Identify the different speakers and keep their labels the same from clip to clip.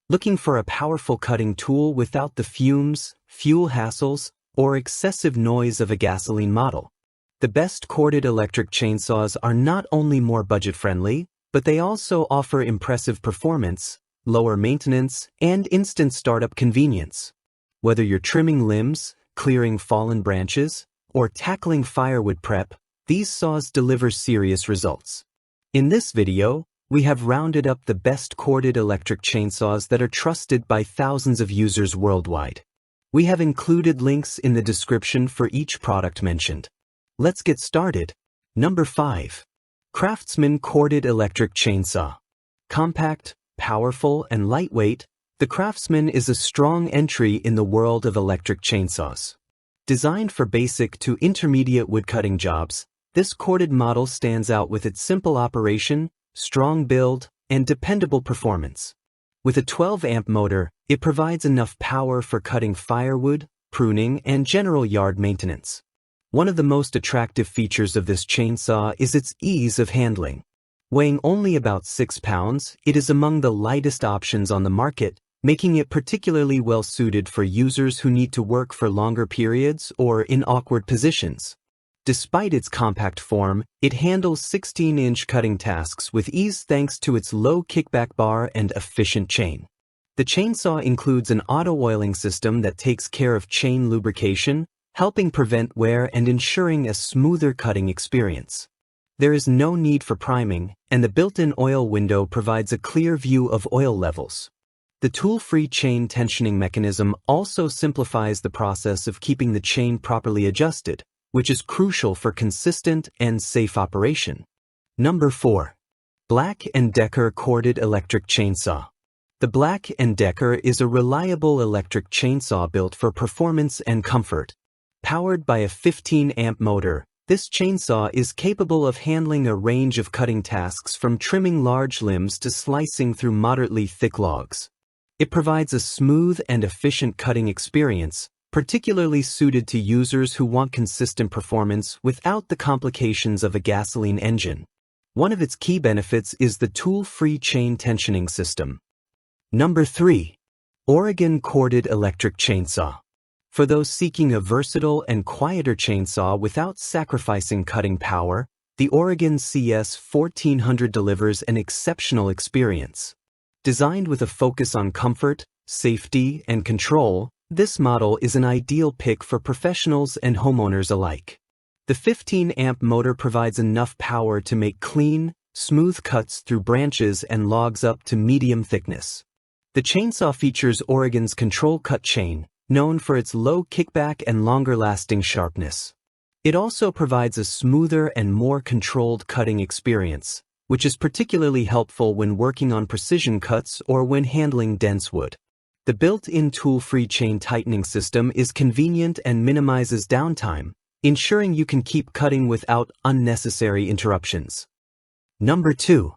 Speaker 1: Looking for a powerful cutting tool without the fumes, fuel hassles, or excessive noise of a gasoline model? The best corded electric chainsaws are not only more budget-friendly, but they also offer impressive performance, lower maintenance, and instant startup convenience. Whether you're trimming limbs, clearing fallen branches, or tackling firewood prep, these saws deliver serious results. In this video, we have rounded up the best corded electric chainsaws that are trusted by thousands of users worldwide. We have included links in the description for each product mentioned. Let's get started. Number 5. CRAFTSMAN Corded Electric Chainsaw. Compact, powerful, and lightweight, the CRAFTSMAN is a strong entry in the world of electric chainsaws. Designed for basic to intermediate woodcutting jobs, this corded model stands out with its simple operation, strong build, and dependable performance. With a 12-amp motor, it provides enough power for cutting firewood, pruning, and general yard maintenance. One of the most attractive features of this chainsaw is its ease of handling. Weighing only about 6 pounds, it is among the lightest options on the market, making it particularly well suited for users who need to work for longer periods or in awkward positions. Despite its compact form, it handles 16-inch cutting tasks with ease thanks to its low kickback bar and efficient chain. The chainsaw includes an auto-oiling system that takes care of chain lubrication, helping prevent wear and ensuring a smoother cutting experience. There is no need for priming, and the built-in oil window provides a clear view of oil levels. The tool-free chain tensioning mechanism also simplifies the process of keeping the chain properly adjusted, which is crucial for consistent and safe operation. Number 4. Black & Decker Corded Electric Chainsaw. The Black & Decker is a reliable electric chainsaw built for performance and comfort. Powered by a 15-amp motor, this chainsaw is capable of handling a range of cutting tasks from trimming large limbs to slicing through moderately thick logs. It provides a smooth and efficient cutting experience, particularly suited to users who want consistent performance without the complications of a gasoline engine. One of its key benefits is the tool-free chain tensioning system. Number 3. Oregon Corded Electric Chainsaw. For those seeking a versatile and quieter chainsaw without sacrificing cutting power, the Oregon CS 1400 delivers an exceptional experience. Designed with a focus on comfort, safety, and control, this model is an ideal pick for professionals and homeowners alike. The 15-amp motor provides enough power to make clean, smooth cuts through branches and logs up to medium thickness. The chainsaw features Oregon's control cut chain, known for its low kickback and longer-lasting sharpness. It also provides a smoother and more controlled cutting experience, which is particularly helpful when working on precision cuts or when handling dense wood. The built-in tool-free chain tightening system is convenient and minimizes downtime, ensuring you can keep cutting without unnecessary interruptions. Number 2.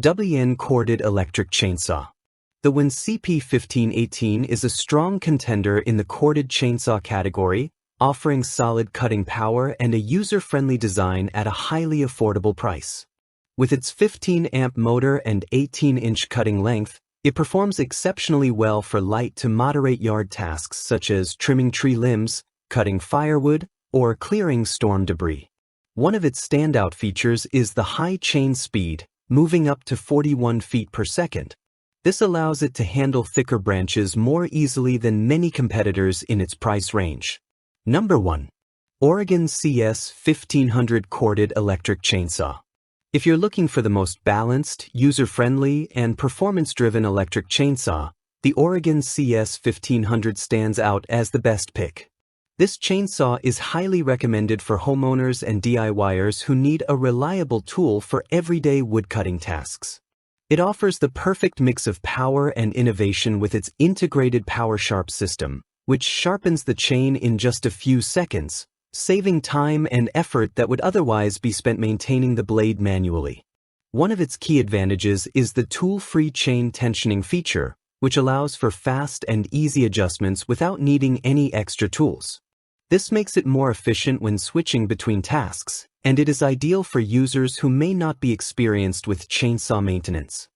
Speaker 1: WN Corded Electric Chainsaw. The WN CP1518 is a strong contender in the corded chainsaw category, offering solid cutting power and a user-friendly design at a highly affordable price. With its 15-amp motor and 18-inch cutting length, it performs exceptionally well for light to moderate yard tasks such as trimming tree limbs, cutting firewood, or clearing storm debris. One of its standout features is the high chain speed, moving up to 41 feet per second. This allows it to handle thicker branches more easily than many competitors in its price range. Number 1. Oregon CS 1500 Corded Electric Chainsaw. If you're looking for the most balanced, user-friendly, and performance-driven electric chainsaw, the Oregon CS 1500 stands out as the best pick. This chainsaw is highly recommended for homeowners and DIYers who need a reliable tool for everyday woodcutting tasks. It offers the perfect mix of power and innovation with its integrated power sharp system, which sharpens the chain in just a few seconds, saving time and effort that would otherwise be spent maintaining the blade manually. One of its key advantages is the tool-free chain tensioning feature, which allows for fast and easy adjustments without needing any extra tools. This makes it more efficient when switching between tasks, and it is ideal for users who may not be experienced with chainsaw maintenance.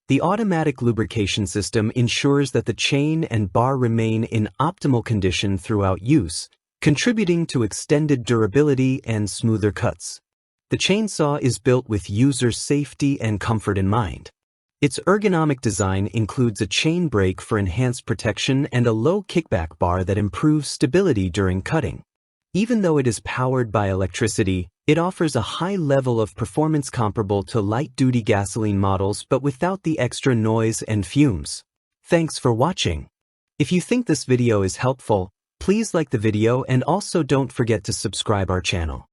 Speaker 1: The automatic lubrication system ensures that the chain and bar remain in optimal condition throughout use, contributing to extended durability and smoother cuts. The chainsaw is built with user safety and comfort in mind. Its ergonomic design includes a chain brake for enhanced protection and a low kickback bar that improves stability during cutting. Even though it is powered by electricity, it offers a high level of performance comparable to light-duty gasoline models but without the extra noise and fumes. Thanks for watching. If you think this video is helpful, please like the video and also don't forget to subscribe our channel.